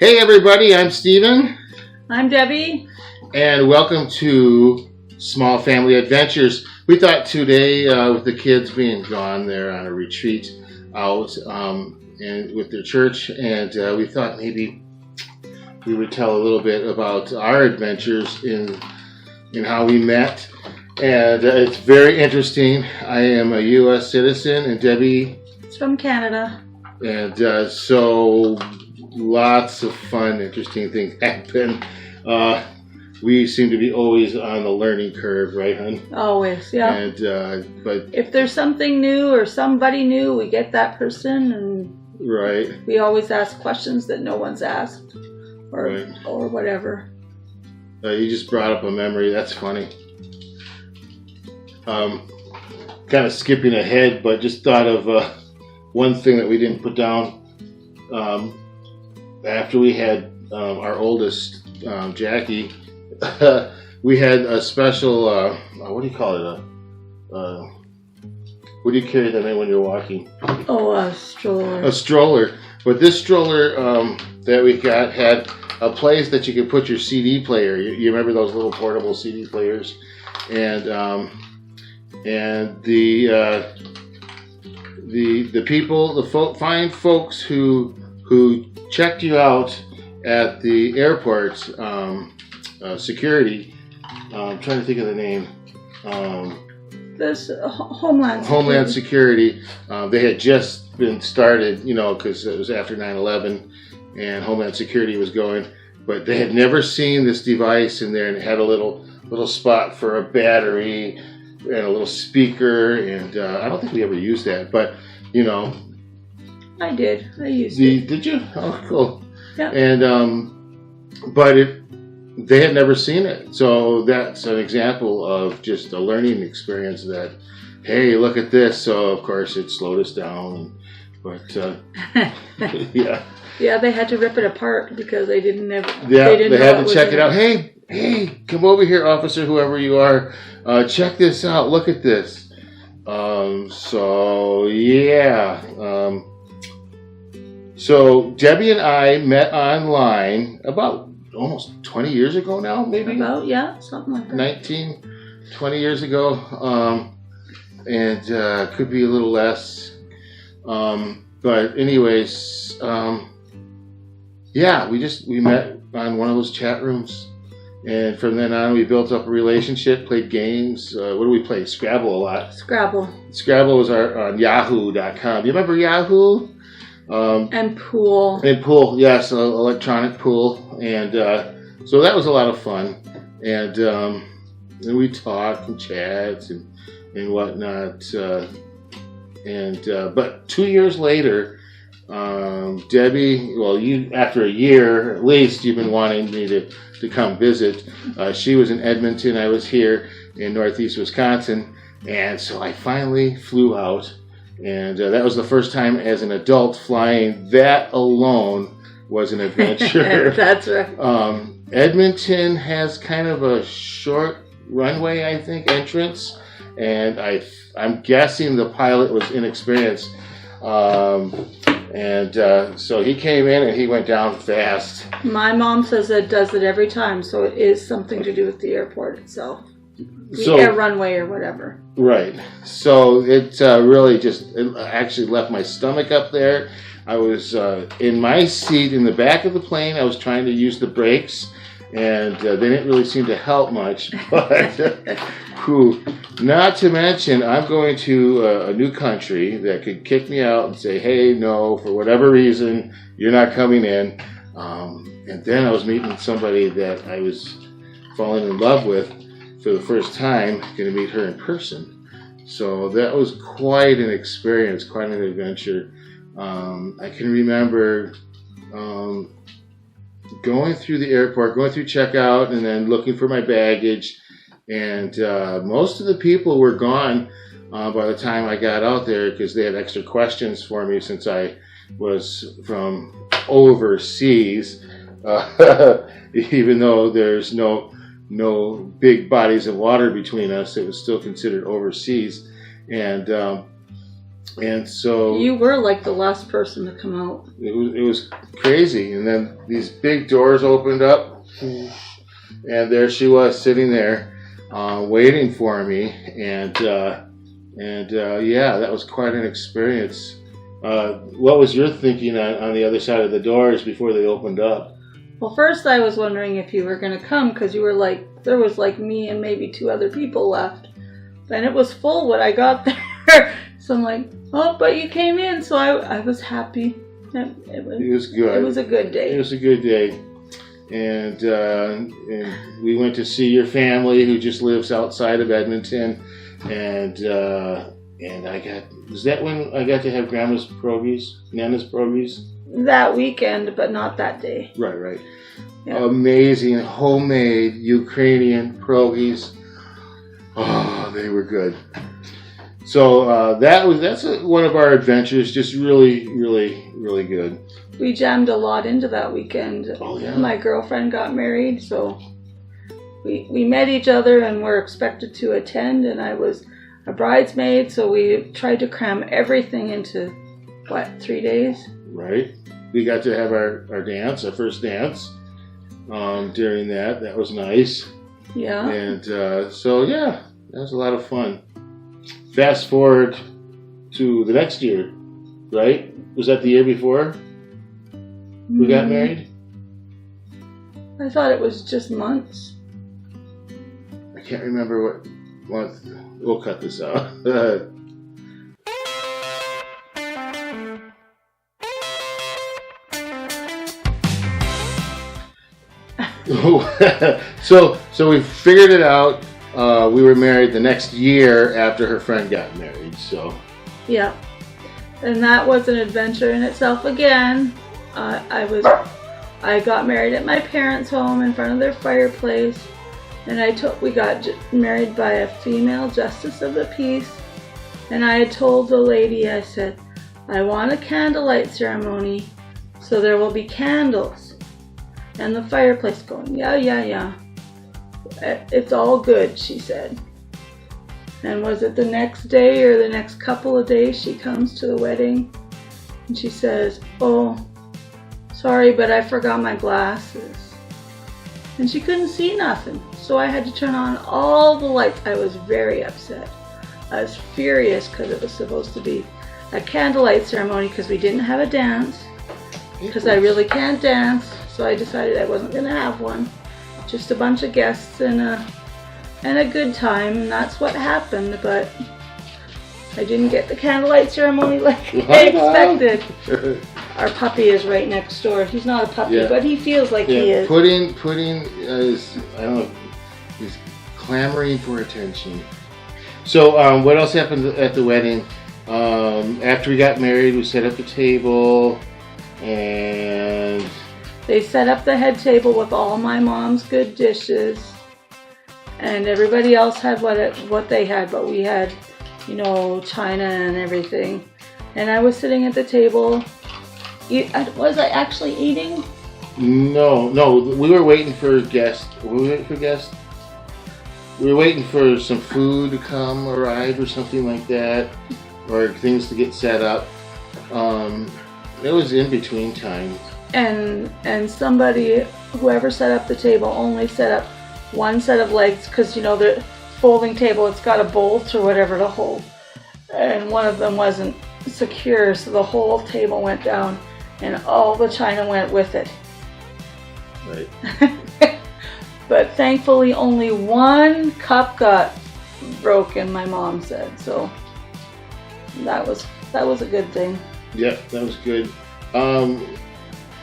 Hey everybody, I'm Steven. I'm Debbie. And welcome to Small Family Adventures. We thought today, with the kids being gone, they're on a retreat out and with their church, and we thought maybe we would tell a little bit about our adventures in how we met. And it's very interesting. I am a U.S. citizen, and Debbie... It's from Canada. And so lots of fun, interesting things happen. We seem to be always on the learning curve, right, hon? Always, yeah. And but if there's something new or somebody new, we get that person, and right. We always ask questions that no one's asked, or Right. or whatever. You just brought up a memory. That's funny. Kind of skipping ahead, but just thought of one thing that we didn't put down. After we had our oldest, Jackie, we had a special, what do you call it? What do you carry that in when you're walking? Oh, a stroller. A stroller. But this stroller that we got had a place that you could put your CD player. You remember those little portable CD players? And the people, the fine folks who checked you out at the airport, security. I'm trying to think of the name. This Homeland Security. They had just been started, because it was after 9/11, and Homeland Security was going. But they had never seen this device in there, and it had a little spot for a battery and a little speaker. And I don't think we ever used that, but I did. I used it. Did you? Oh, cool. Yeah. And but they had never seen it, so that's an example of just a learning experience. That, hey, look at this. So of course it slowed us down, but yeah. Yeah, they had to rip it apart because they didn't know. Yeah, they had to check it out. Hey, come over here, officer, whoever you are. Check this out. Look at this. So yeah. So Debbie and I met online about almost 20 years ago now, maybe? About, yeah, something like that. 20 years ago. And could be a little less. But anyways, yeah, we met on one of those chat rooms. And from then on, we built up a relationship, played games. What do we play? Scrabble a lot. Scrabble was on Yahoo.com. You remember Yahoo? And pool. And pool, yes, electronic pool. And so that was a lot of fun. And we talked and chat and whatnot. But 2 years later, Debbie, well, after a year at least, you've been wanting me to come visit. She was in Edmonton. I was here in Northeast Wisconsin. And so I finally flew out. And that was the first time as an adult flying. That alone was an adventure. That's right. Edmonton has kind of a short runway, I think, entrance. And I'm guessing the pilot was inexperienced. So he came in and he went down fast. My mom says it does it every time, so it is something to do with the airport itself. The air runway or whatever. Right. So it really it actually left my stomach up there. I was in my seat in the back of the plane. I was trying to use the brakes, and they didn't really seem to help much. But not to mention, I'm going to a new country that could kick me out and say, hey, no, for whatever reason, you're not coming in. And then I was meeting somebody that I was falling in love with for the first time, going to meet her in person. So that was quite an experience, quite an adventure. I can remember going through the airport, going through checkout, and then looking for my baggage. And most of the people were gone by the time I got out there because they had extra questions for me since I was from overseas. Even though there's no big bodies of water between us, it was still considered overseas. And And so you were like the last person to come out. it was crazy. And then these big doors opened up, and there she was sitting there, waiting for me. And yeah, that was quite an experience. What was your thinking on the other side of the doors before they opened up? Well, first I was wondering if you were going to come because you were like, there was like me and maybe 2 other people left. And it was full when I got there. So I'm like, oh, but you came in. So I was happy. It was good. It was a good day. It was a good day. And we went to see your family who just lives outside of Edmonton. And was that when I got to have Grandma's pierogies, Nana's pierogies? That weekend, but not that day. Right. Yeah. Amazing homemade Ukrainian pierogies. Oh, they were good. So that's one of our adventures. Just really, really, really good. We jammed a lot into that weekend. Oh yeah. My girlfriend got married, so we met each other and were expected to attend, and I was a bridesmaid, so we tried to cram everything into 3 days? Right. We got to have our dance, our first dance during that. That was nice. Yeah. And so, yeah, that was a lot of fun. Fast forward to the next year, right? Was that the year before we got married? I thought it was just months. I can't remember what month. We'll cut this out. So we figured it out. We were married the next year after her friend got married. So yeah, and that was an adventure in itself again. I got married at my parents' home in front of their fireplace, and we got married by a female justice of the peace. And I had told the lady, I said, I want a candlelight ceremony, so there will be candles. And the fireplace going, yeah. It's all good, she said. And was it the next day or the next couple of days she comes to the wedding and she says, oh, sorry, but I forgot my glasses. And she couldn't see nothing. So I had to turn on all the lights. I was very upset. I was furious because it was supposed to be a candlelight ceremony because we didn't have a dance. Because I really can't dance. So I decided I wasn't going to have one. Just a bunch of guests and a good time, and that's what happened, but I didn't get the candlelight ceremony like I expected. Our puppy is right next door. He's not a puppy, but he feels like he is. Pudding is, I don't know, he's clamoring for attention. So what else happened at the wedding? After we got married, we set up the table, and they set up the head table with all my mom's good dishes, and everybody else had what they had, but we had, china and everything. And I was sitting at the table. Was I actually eating? No, we were waiting for guests. Were we waiting for guests? We were waiting for some food to arrive or something like that, or things to get set up. It was in between time. And somebody, whoever set up the table, only set up one set of legs because, the folding table, it's got a bolt or whatever to hold. And one of them wasn't secure, so the whole table went down and all the china went with it. Right. But thankfully only one cup got broken, my mom said. So that was a good thing. Yeah, that was good.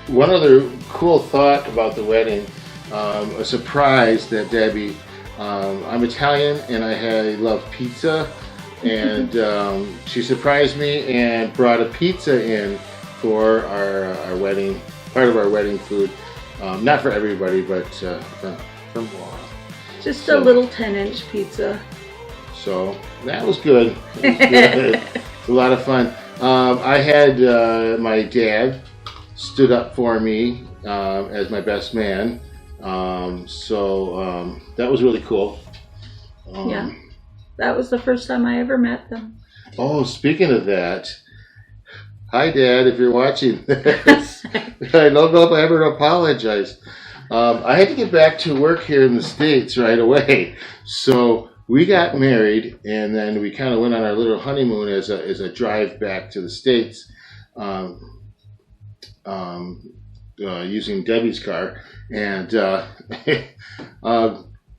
One other cool thought about the wedding, a surprise that Debbie, I'm Italian and I love pizza, and she surprised me and brought a pizza in for our wedding, part of our wedding food. Not for everybody, but from Laura. Just a little 10-inch pizza. So that was good. It's a lot of fun. I had my dad stood up for me as my best man. So that was really cool. Yeah. That was the first time I ever met them. Oh, speaking of that, hi, Dad, if you're watching this. I don't know if I ever apologized. I had to get back to work here in the States right away. So we got married, and then we kind of went on our little honeymoon as a drive back to the States, using Debbie's car. And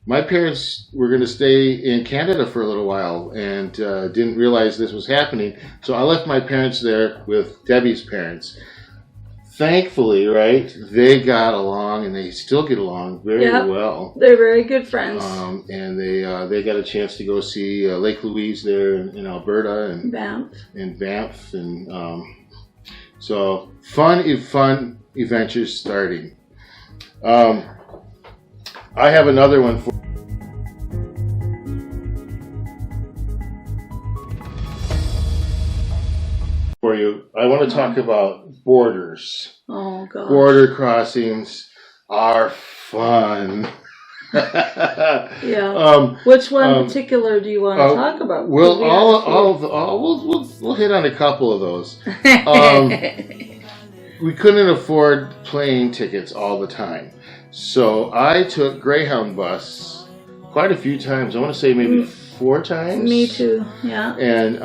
my parents were going to stay in Canada for a little while and didn't realize this was happening. So I left my parents there with Debbie's parents. Thankfully, right, they got along, and they still get along very well. They're very good friends. And they got a chance to go see Lake Louise there in Alberta and Banff, and so fun adventures starting. I have another one for you. I want to talk about borders. Oh, God. Border crossings are fun. Yeah. Which one in particular do you want to talk about? Well, we'll hit on a couple of those. We couldn't afford plane tickets all the time, so I took Greyhound bus quite a few times. I want to say maybe 4 times. Me too. Yeah. And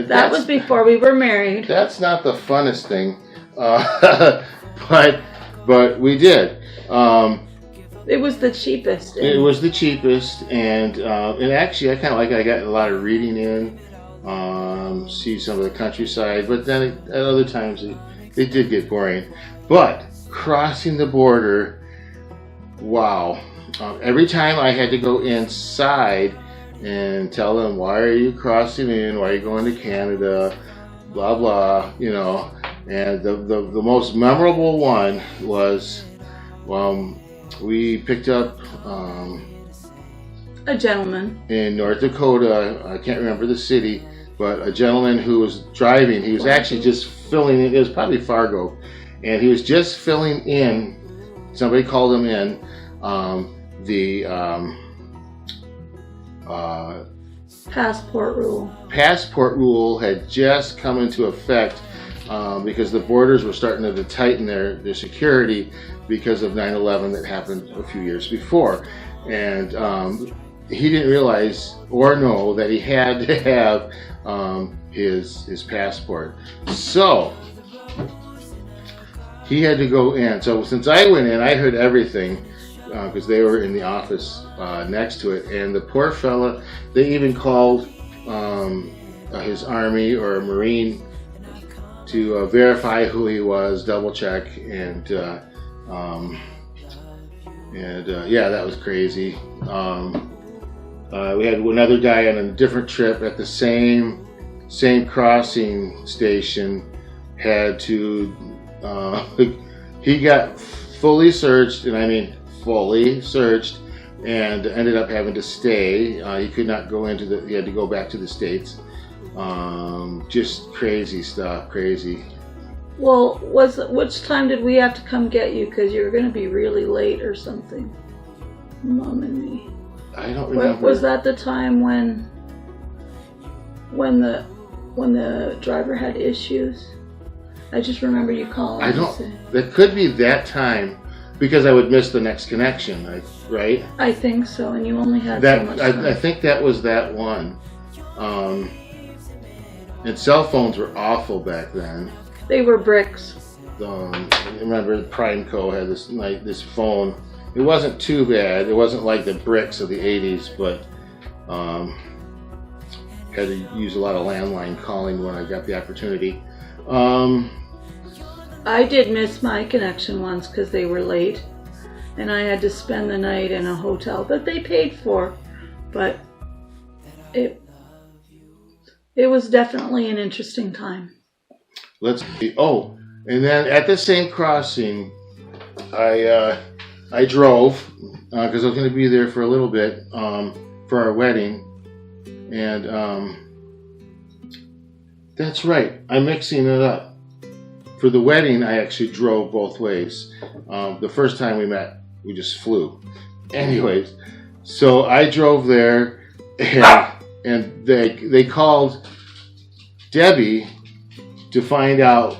that was before we were married. That's not the funnest thing, but we did. It was the cheapest. It was the cheapest, and actually, I kind of like it. I got a lot of reading in, see some of the countryside, but then at other times it did get boring. But crossing the border, wow! Every time I had to go inside and tell them, why are you crossing in? Why are you going to Canada? Blah blah, And the most memorable one was, we picked up a gentleman in North Dakota. I can't remember the city, but a gentleman who was driving. He was actually just filling in. It was probably Fargo, and he was just filling in. Somebody called him in. The passport rule. Passport rule had just come into effect because the borders were starting to tighten their security because of 9/11 that happened a few years before, and he didn't realize or know that he had to have his passport. So he had to go in. So since I went in, I heard everything. Because they were in the office next to it, and the poor fella, they even called his Army or Marine to verify who he was, double check, and yeah, that was crazy. We had another guy on a different trip at the same crossing station. Had to he got fully searched, and I mean fully searched, and ended up having to stay. He could not go he had to go back to the States. Just crazy stuff, crazy. Well, which time did we have to come get you? Because you were going to be really late or something. Mom and me. I don't remember. Was that the time when the driver had issues? I just remember you calling. That could be that time. Because I would miss the next connection, right? I think so, and you only had so much time. I think that was that one. And cell phones were awful back then. They were bricks. I remember Primeco had this phone. It wasn't too bad. It wasn't like the bricks of the 80s, but had to use a lot of landline calling when I got the opportunity. I did miss my connection once because they were late, and I had to spend the night in a hotel that they paid for, but it was definitely an interesting time. Let's see. Oh, and then at the same crossing, I drove because I was going to be there for a little bit for our wedding, and that's right. I'm mixing it up. For the wedding, I actually drove both ways. The first time we met, we just flew. Anyways, so I drove there, and they called Debbie to find out,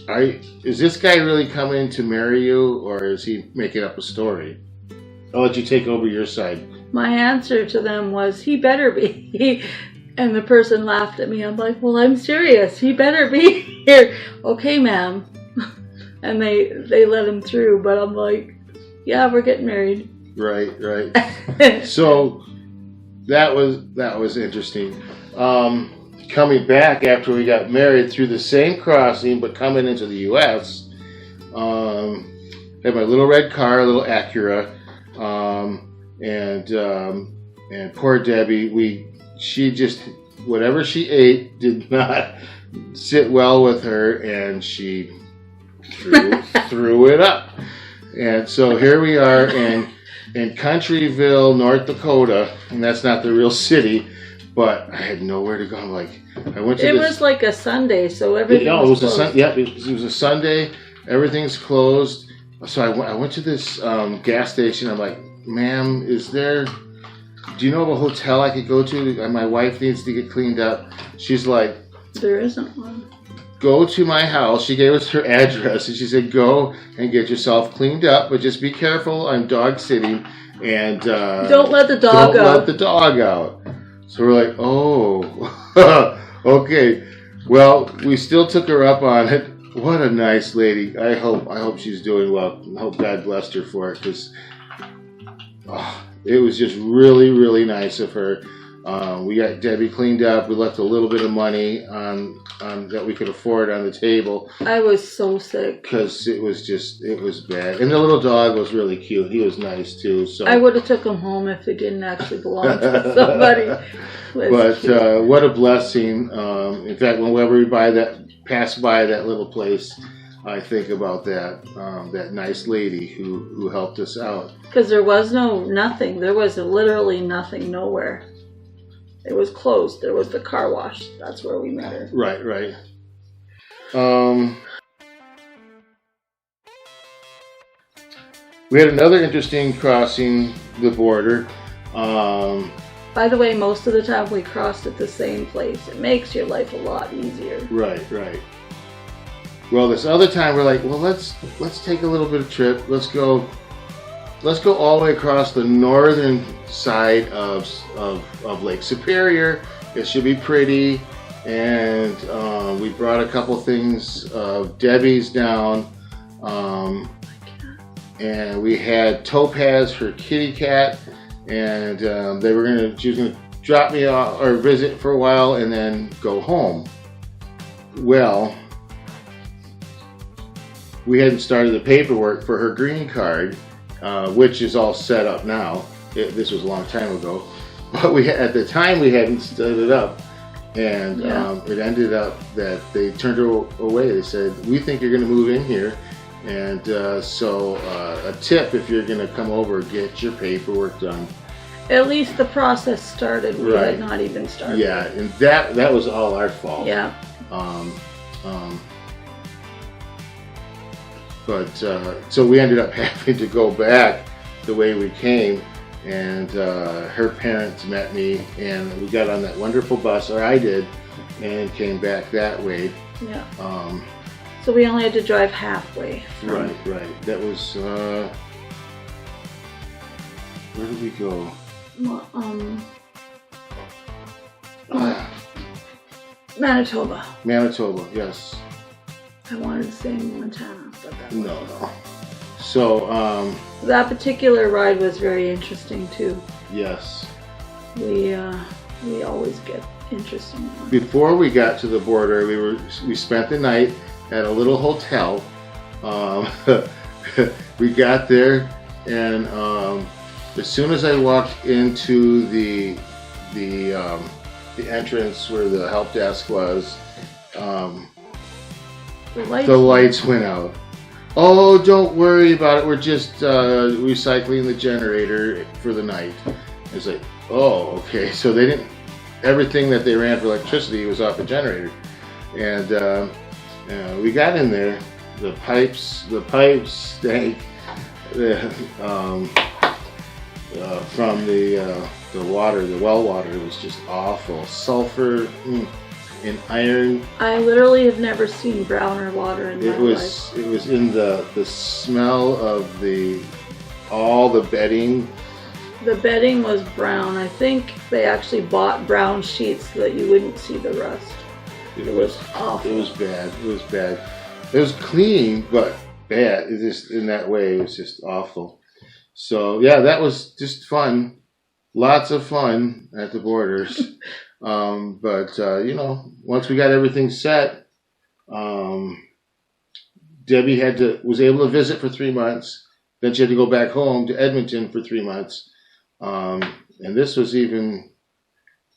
is this guy really coming to marry you, or is he making up a story? I'll let you take over your side. My answer to them was, he better be. And the person laughed at me. I'm like, well, I'm serious. He better be here. Okay, ma'am. And they let him through. But I'm like, yeah, we're getting married. Right. So that was interesting. Coming back after we got married through the same crossing, but coming into the U.S., had my little red car, a little Acura, and poor Debbie, she just, whatever she ate did not sit well with her, and she threw it up. And so here we are in Countryville, North Dakota, and that's not the real city, but I had nowhere to go. I'm like, I went to It was like a Sunday, so everything was closed. It was a Sunday. Everything's closed. So I went to this gas station. I'm like, ma'am, do you know of a hotel I could go to? My wife needs to get cleaned up. She's like, there isn't one. Go to my house. She gave us her address, and she said, go and get yourself cleaned up, but just be careful. I'm dog sitting, and don't let the dog out. Don't let the dog out. So we're like, oh, okay. Well, we still took her up on it. What a nice lady. I hope she's doing well. I hope God blessed her for it, because it was just really, really nice of her. We got Debbie cleaned up. We left a little bit of money on that we could afford on the table. I was so sick because it was bad. And the little dog was really cute. He was nice too. So I would have took him home if it didn't actually belong to somebody. But what a blessing! In fact, whenever we pass by that little place, I think about that nice lady who helped us out. Because there was nothing. There was literally nothing nowhere. It was closed. There was the car wash. That's where we met her. Right. We had another interesting crossing the border. By the way, most of the time we crossed at the same place. It makes your life a lot easier. Right. Well, this other time we're like, well, let's take a little bit of trip. Let's go all the way across the northern side of Lake Superior. It should be pretty. And we brought a couple things of Debbie's down. And we had Topaz, her kitty cat, and she was gonna drop me off or visit for a while and then go home. Well, we hadn't started the paperwork for her green card, which is all set up now. This was a long time ago, but at the time we hadn't set it up, and it ended up that they turned her away. They said, "We think you're going to move in here, and so a tip if you're going to come over, get your paperwork done." At least the process started. We had not even started. Yeah, and that was all our fault. Yeah. But so we ended up having to go back the way we came, and her parents met me, and we got on that wonderful bus, or I did, and came back that way. Yeah. So we only had to drive halfway. Right. That was where did we go? Manitoba, yes. I wanted to say Montana, but that no. So that particular ride was very interesting too. Yes. We always get interesting ones. Before we got to the border, we spent the night at a little hotel. We got there, and as soon as I walked into the entrance where the help desk was, the lights went out. Oh, don't worry about it. We're just recycling the generator for the night. It's like, oh, okay. So they didn't. Everything that they ran for electricity was off the generator, and we got in there. The pipes stank from the water, the well water. It was just awful. Sulfur. and iron. I literally have never seen browner water in my life. It was in the smell of all the bedding. The bedding was brown. I think they actually bought brown sheets so that you wouldn't see the rust. It was awful. It was bad. It was bad. It was clean, but bad. It just in that way, it was just awful. So yeah, that was just fun. Lots of fun at the Borders. But you know, once we got everything set, Debbie was able to visit for 3 months. Then she had to go back home to Edmonton for 3 months. And this was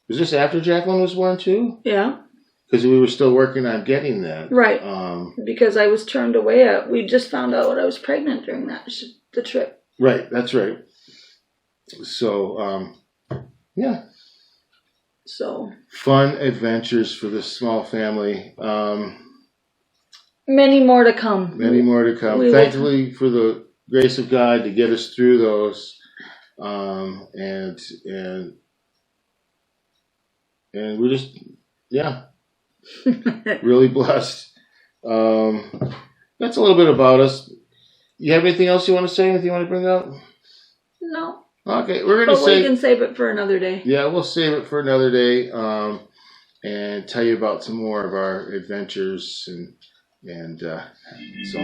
this after Jacqueline was born too? Yeah. Because we were still working on getting that. Right. Because I was turned away. We just found out I was pregnant during the trip. Right. That's right. So, yeah. So. Fun adventures for this small family. Many more to come. Many more to come. Thankfully for the grace of God to get us through those. And we're just, yeah. Really blessed. That's a little bit about us. You have anything else you want to say? Anything you want to bring up? No. Okay, we can save it for another day. Yeah, we'll save it for another day, and tell you about some more of our adventures and so.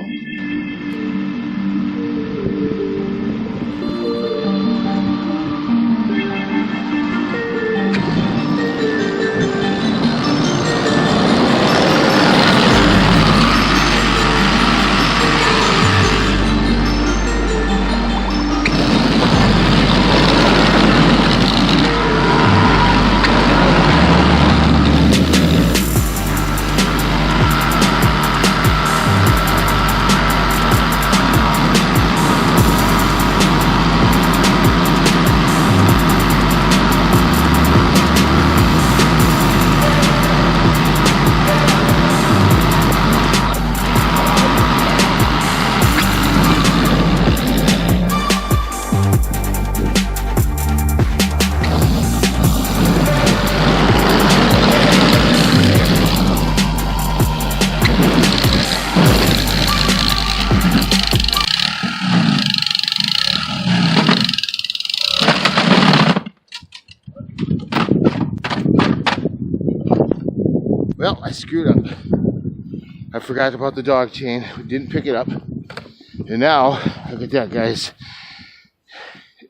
Well, I screwed up. I forgot about the dog chain. We didn't pick it up. And now, look at that, guys.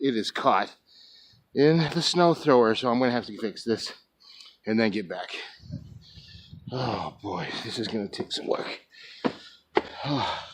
It is caught in the snow thrower, so I'm going to have to fix this and then get back. Oh, boy. This is going to take some work. Oh.